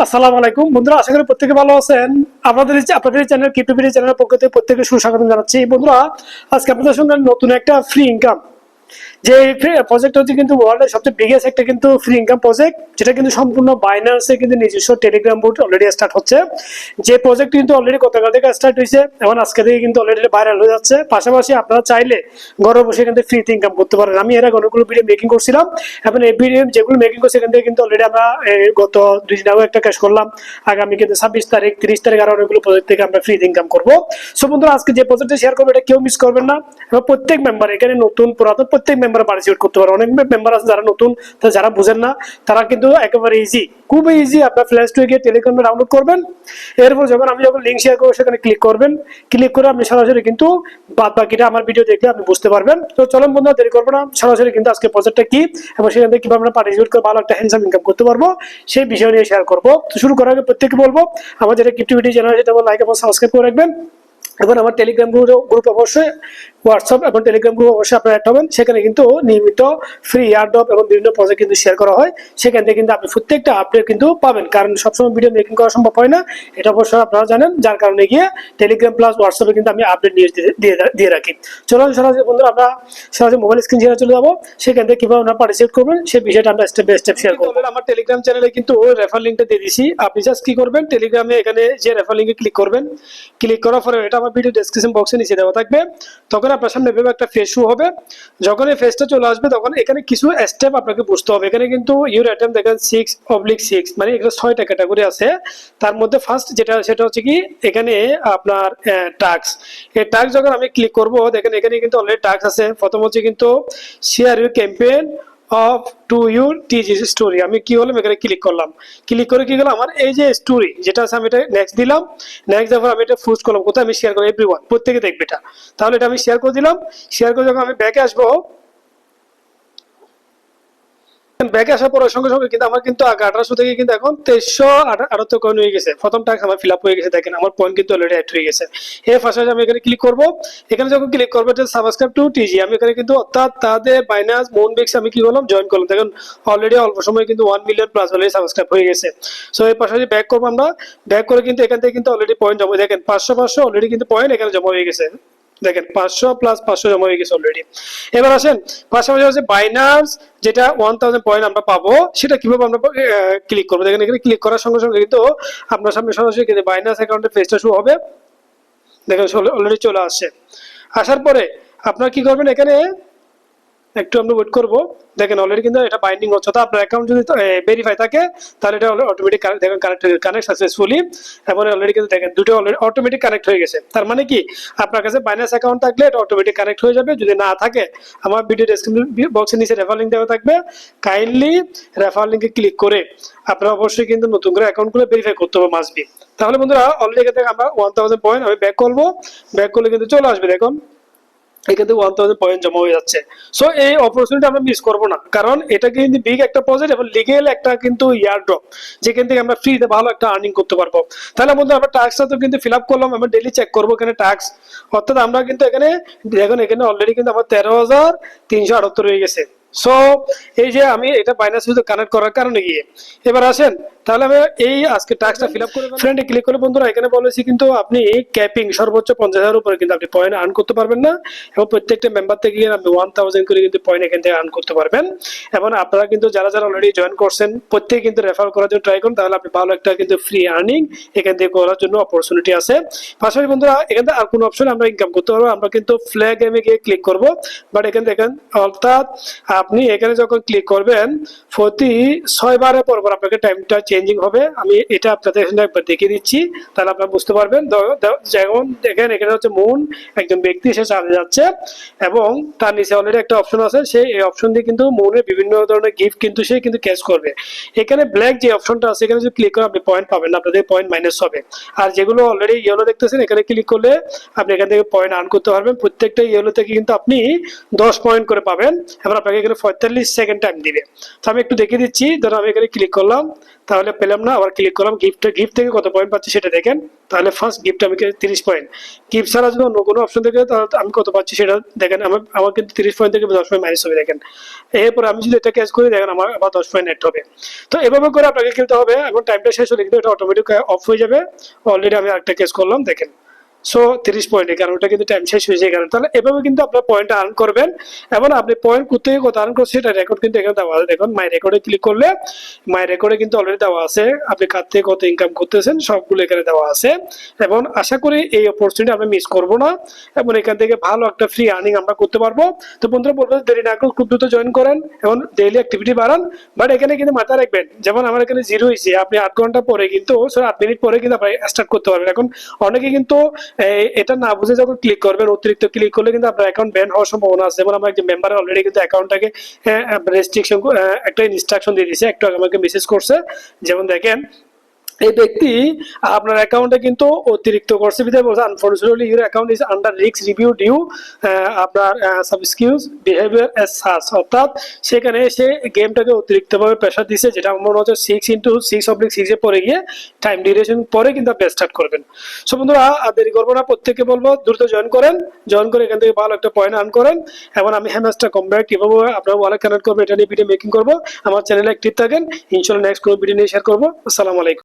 আসসালামু আলাইকুম বন্ধুরা, আশা করি প্রত্যেকে ভালো আছেন। আপনাদের চ্যানেল ক্রিপ্টোবিডি চ্যানেলের পক্ষ থেকে প্রত্যেকে সুস্বাগত জানাচ্ছি। বন্ধুরা, আজকে আপনাদের সঙ্গে নতুন একটা ফ্রি ইনকাম যে প্রজেক্ট হচ্ছে কিন্তু ওয়ার্ল্ডের সবচেয়ে বিগেস্ট একটা কিন্তু ফ্রি ইনকাম প্রজেক্ট, যেটা কিন্তু সম্পূর্ণ বাইন্যান্সে কিন্তু নিজস্ব টেলিগ্রাম বোট অলরেডি স্টার্ট হচ্ছে। যে প্রজেক্ট কিন্তু অলরেডি গতকাল থেকে স্টার্ট হয়েছে এবং আজকে থেকে কিন্তু অলরেডি ভাইরাল হয়ে যাচ্ছে। পাশাপাশি আপনারা চাইলে ঘরে বসে এখান থেকে ফ্রিতে ইনকাম করতে পারেন। আমি এর আগে অনেকগুলো ভিডিও মেকিং করছিলাম এবং এই ভিডিও যেগুলো মেকিং করছি এখান থেকে কিন্তু অলরেডি আমরা গত 2 দিন আগে একটা ক্যাশ করলাম। আগামী কিন্তু 26 তারিখ 30 তারিখ আরো অনেকগুলো প্রজেক্ট থেকে আমরা ফ্রিতে ইনকাম করবো। সো বন্ধুরা, আজকে যে প্রজেক্টটা শেয়ার করবো এটা কেউ মিস করবেন না এবং প্রত্যেক মেম্বার, এখানে নতুন পুরাতন প্রত্যেক মেম্বার পার্টিসিপেট করতে পারে। অনেক মেম্বার আছে যারা নতুন, যারা বুঝেন না, তারা কিন্তু একেবারে ইজি, খুব ইজি। আপনার প্লে স্টোরে গিয়ে টেলিগ্রামে ডাউনলোড করবেন। এরপর আমি যখন লিঙ্ক শেয়ার করবো সেখানে ক্লিক করবেন। ক্লিক করে আপনি সরাসরি কিন্তু বাদ বাকিটা আমার ভিডিও দেখলে আপনি বুঝতে পারবেন। তো চলুন বন্ধুরা, দেরি করবো না, সরাসরি কিন্তু আজকে প্রজেক্টটা কি এবং সেখান থেকে কিভাবে আমরা পার্টিসিপেট করে ভালো একটা হ্যান্ডসাম ইনকাম করতে পারবো সেই বিষয় নিয়ে শেয়ার করবো। তো শুরু করার আগে প্রত্যেককে বলবো, আমার যেটা ক্রিপ্টোবিডি চ্যানেল সেটা লাইক এবং সাবস্ক্রাইব করে রাখবেন এবং আমার টেলিগ্রাম গ্রুপ অবশ্যই, হোয়াটসঅ্যাপ এবং টেলিগ্রাম গ্রুপ অবশ্যই আপনারা অ্যাড হবেন। সেখানে কিন্তু নিয়মিত ফ্রি এয়ারড্রপ এবং বিভিন্ন প্রজেক্ট কিন্তু শেয়ার করা হয়। সেখান থেকে কিন্তু আপনি প্রত্যেকটা আপডেট কিন্তু পাবেন, কারণ সবসময় ভিডিও মেকিং করা সম্ভব হয় না, এটা অবশ্যই আপনারা জানেন। যার কারণে গিয়ে টেলিগ্রাম প্লাস হোয়াটসঅ্যাপে কিন্তু আমি আপডেট নিয়ে দিয়ে রাখি। চলুন সরাসরি বন্ধুরা আমরা সরাসরি মোবাইল স্ক্রিন শেয়ারে চলে যাবো। সেখান থেকে কিভাবে আপনারা পার্টিসিপেট করবেন সেই বিষয়টা আমরা স্টেপ বাই স্টেপ শেয়ার করবো। আমার টেলিগ্রাম চ্যানেলে কিন্তু রেফার লিঙ্কটা দিয়ে দিছি। আপনি জাস্ট কি করবেন, টেলিগ্রামে এখানে যে রেফার লিঙ্কে ক্লিক করবেন। ক্লিক করার পরে এটা আমার ভিডিও ডেসক্রিপশন বক্সে নিচে দেওয়া থাকবে। তখন আপনার সামনে এভাবে একটা ফেস শো হবে। যখন এই ফেসটা চলে আসবে তখন এখানে কিছু স্টেপ আপনাকে বুঝতে হবে। এখানে কিন্তু ইউর অ্যাটেম্প দেখেন 6/6, মানে এখানে 6টা ক্যাটাগরি আছে। তার মধ্যে ফার্স্ট সেটা হচ্ছে কি, এখানে আপনার টাস্ক। এই টাস্ক যখন আমি ক্লিক করব, দেখেন এখানে কিন্তু অলরেডি টাস্ক আছে। প্রথম হচ্ছে কিন্তু share your campaign of to your টিজি story. আমি কি হলাম, এখানে ক্লিক করলাম। ক্লিক করে কি করলাম, আমার এই যে স্টোরি যেটা আছে আমি এটা নেক্সট দিলাম। নেক্সট দেওয়ার পর আমি এটা ফুজ করলাম কোথায়, আমি শেয়ার করলাম এভরিওয়ান, প্রত্যেকে দেখবে এটা। তাহলে এটা আমি শেয়ার করে দিলাম। শেয়ার করে যখন আমি ব্যাকে আসবো, ব্যাকে আসার পর সঙ্গে সঙ্গে কিন্তু আমার কিন্তু আগে 1800 থেকে কিন্তু এখন 2378 কয়েন হয়ে গেছে। প্রথম টাস্ক আমার ফিল আপ হয়ে গেছে। দেখেন আমার পয়েন্ট কিন্তু অলরেডি অ্যাড হয়ে গেছে। এর পাশাপাশি আমি এখানে ক্লিক করব। এখানে যখন ক্লিক করবো সাবস্ক্রাইব টু টিজি, আমি এখানে কিন্তু অর্থাৎ তাদের বাইনান্স মুনবিক্স আমি কি করলাম, জয়েন করলাম। দেখুন অলরেডি অল্প সময় কিন্তু 1 মিলিয়ন প্লাস অলরেডি সাবস্ক্রাইব হয়ে গেছে। সো এর পাশাপাশি ব্যাক করবো আমরা। ব্যাক করে কিন্তু এখান থেকে কিন্তু অলরেডি পয়েন্ট জমা, দেখেন 500 অলরেডি কিন্তু পয়েন্ট এখানে জমা হয়ে গেছে। দেখেন 500 প্লাস 500 জমা হয়ে গেছে অলরেডি। এবার আসেন পাশাপাশি হচ্ছে বাইনান্স, যেটা 1000 পয়েন্ট আমরা পাবো সেটা কিভাবে আমরা ক্লিক করবো। দেখেন এখানে ক্লিক করার সঙ্গে সঙ্গে কিন্তু আপনার সামনে সরাসরি কিন্তু বাইনান্স অ্যাকাউন্টের পেজটা শুরু হবে। দেখেন অলরেডি চলে আসছে। আসার পরে আপনারা কি করবেন, এখানে একটু আমরা ওয়েট করবো। দেখেন অলরেডি কিন্তু এটা বাইন্ডিং হচ্ছে। তো আপনার অ্যাকাউন্ট যদি ভেরিফাই থাকে তাহলে এটা অটোমেটিক দেখেন কানেক্ট সাকসেসফুলি এবং অলরেডি কিন্তু দেখেন দুটো অলরেডি অটোমেটিক কানেক্ট হয়ে গেছে। তার মানে কি, আপনার কাছে বাইন্যান্স অ্যাকাউন্ট থাকলে এটা অটোমেটিক কানেক্ট হয়ে যাবে। যদি না থাকে আমার ভিডিও ডেসক্রিপশন বক্সের নিচে রেফার লিঙ্ক দেওয়া থাকবে। কাইন্ডলি রেফার লিঙ্কে ক্লিক করে আপনারা অবশ্যই কিন্তু নতুন করে অ্যাকাউন্টগুলো ভেরিফাই করতে হবে, মাস্ট বি। তাহলে বন্ধুরা অলরেডি এখান থেকে আমরা 1000 পয়েন্ট আমি ব্যাক করবো। ব্যাক করলে কিন্তু চলে আসবে। দেখুন এখান থেকে 1000 পয়েন্ট জমা হয়ে যাচ্ছে। সো এই অপরচুনিটি আমরা মিস করবো না, কারণ এটা কিন্তু বিগ একটা প্রজেক্ট এবং লিগেল একটা কিন্তু ইয়ারড্রপ, যেখান থেকে আমরা ফ্রিতে ভালো একটা আর্নিং করতে পারবো। তাহলে বন্ধু আমরা টাস্কটা তো কিন্তু ফিল আপ করলাম। আমরা ডেইলি চেক করবো এখানে টাস্ক, অর্থাৎ আমরা কিন্তু এখানে দেখুন এখানে অলরেডি কিন্তু আমার 13,378 হয়ে গেছে। সো এই যে আমি এটা বাইনান্স সাথে কানেক্ট করার কারণে গিয়ে এবার আসেন তাহলে আমি এই আজকে টাস্কটা ফিল আপ করে ফ্রেন্ডে ক্লিক করে বন্ধুরা এখানে বলেছি কিন্তু আপনি ক্যাপিং সর্বোচ্চ 50,000 উপরে কিন্তু আপনি পয়েন্ট আর্ন করতে পারবেন না এবং প্রত্যেকটা মেম্বার থেকে আপনি 1000 করে কিন্তু পয়েন্ট এখান থেকে আর্ন করতে পারবেন। এবং আপনারা কিন্তু যারা যারা অলরেডি জয়েন করছেন প্রত্যেকে কিন্তু রেফার করার জন্য ট্রাই করুন, তাহলে আপনি ভালো একটা কিন্তু ফ্রি আর্নিং এখান থেকে করার জন্য অপরচুনিটি আছে। পাশাপাশি বন্ধুরা এখান থেকে আর কোনো অপশন আমরা ইনকাম করতে পারবো। আমরা কিন্তু ফ্ল্যাগ গেমে গিয়ে ক্লিক করবো, বাট এখানে দেখেন অর্থাৎ আপনি এখানে যখন ক্লিক করবেন প্রতি 6 বারের পর পর আপনাকে টাইমটা চেঞ্জিং হবে। আমি এটা আপনাদের এখানে একবার দেখিয়ে দিচ্ছি, তাহলে আপনারা বুঝতে পারবেন। যেমন দেখেন এখানে হচ্ছে মুন, একজন ব্যক্তি সে চালিয়ে যাচ্ছে এবং তার নিচে অলরেডি একটা অপশন আছে, সে এই অপশন দিয়ে কিন্তু মুনের বিভিন্ন ধরনের গিফট কিন্তু সে কিন্তু ক্যাচ করবে। এখানে ব্ল্যাক যে অপশনটা আছে এখানে যদি ক্লিক করেন আপনি পয়েন্ট পাবেন না, আপনাদের পয়েন্ট মাইনাস হবে। আর যেগুলো অলরেডি ইয়েলো দেখতেছেন এখানে ক্লিক করলে আপনি এখান থেকে পয়েন্ট আর্ন করতে পারবেন। প্রত্যেকটা ইয়েলো থেকে কিন্তু আপনি 10 পয়েন্ট করে পাবেন এবং আপনাকে এখানে এখানে 45 সেকেন্ড টাইম দিবে। তো আমি একটু দেখিয়ে দিচ্ছি, ধরো আমি এখানে ক্লিক করলাম, তাহলে পেলাম না, আবার ক্লিক করলাম, গিফট থেকে কত পয়েন্ট পাচ্ছি সেটা দেখেন। তাহলে ফার্স্ট গিফট আমি 30 পয়েন্ট, গিফট ছাড়া যদি অন্য কোনো অপশন থেকে তাহলে আমি কত পাচ্ছি সেটা দেখেন। আমার কিন্তু 30 পয়েন্ট থেকে 10 পয়েন্ট মাইনাস হবে দেখেন। এরপর আমি যদি এটা ক্যাচ করি দেখেন আমার আবার 10 পয়েন্ট নেট হবে। তো এভাবে করে আপনাকে খেলতে হবে, এবং টাইমটা শেষ হলে কিন্তু এটা অটোমেটিক অফ হয়ে যাবে। অলরেডি আমি আরেকটা ক্যাচ করলাম দেখেন। সো 30 পয়েন্টের কারণ ওটা কিন্তু টাইম শেষ হয়েছে কারণ। তাহলে এভাবে কিন্তু আপনার পয়েন্ট আর্ন করবেন, এবং আপনি পয়েন্ট কোথায় কত আর্ন করছেন সেটা রেকর্ড কিন্তু এখানে দেওয়া আছে। দেখুন মাই রেকর্ডে ক্লিক করলে মাই রেকর্ডে কিন্তু অলরেডি দেওয়া আছে, আপনি কার থেকে কত ইনকাম করতেছেন সবগুলো এখানে দেওয়া আছে। এবং আশা করি এই অপরচুনিটি আমরা মিস করবো না, এবং এখান থেকে ভালো একটা ফ্রি আর্নিং আমরা করতে পারবো। তো বন্ধুরা বলবো দেরি না করে খুব দ্রুত জয়েন করেন এবং ডেইলি অ্যাক্টিভিটি বাড়ান। বাট এখানে কিন্তু মাথায় রাখবেন, যেমন আমার এখানে 0 হয়েছে, আপনি 8 ঘন্টা পরে কিন্তু 8 মিনিট পরে কিন্তু আপনি স্টার্ট করতে পারবেন। এখন অনেকে কিন্তু এটা না বুঝে যখন ক্লিক করবেন, অতিরিক্ত ক্লিক করলে কিন্তু আপনার অ্যাকাউন্ট ব্যান হওয়ার সম্ভাবনা আছে। যেমন আমার একজন মেম্বার অলরেডি কিন্তু অ্যাকাউন্টটাকে রেস্ট্রিকশন একটা ইনস্ট্রাকশন দিয়ে দিয়েছে, একটু আমাকে মেসেজ করছে। যেমন দেখেন এই ব্যক্তি আপনার অ্যাকাউন্টে কিন্তু অতিরিক্ত করছে, বিধায় বলছে unfortunately your account is under risk review due আপনার সাবস্কিউজ বিহেভিয়ার এস সাচ, অর্থাৎ সেখানে সে গেমটাকে অতিরিক্তভাবে প্রেশার দিচ্ছে, যেটা মনে হচ্ছে 6x6/6 পরে গিয়ে টাইম ডিউরেশন পরে কিন্তু আপনি স্টার্ট করবেন। সো বন্ধুরা দেরি করবো না, প্রত্যেককে বলবো দ্রুত জয়েন করেন, জয়েন করে এখান থেকে ভালো একটা পয়েন্ট আর্ন করেন। এবং আমি হ্যামাস্টার কমব্যাক কিভাবে আপনার ওয়ালেট কানেক্ট করবো এটা নিয়ে ভিডিও মেকিং করবো। আমার চ্যানেলে অ্যাক্টিভ থাকেন, ইনশাআল্লাহ নেক্সট কোনো ভিডিও নিয়ে শেয়ার করবো। আসসালামু আলাইকুম।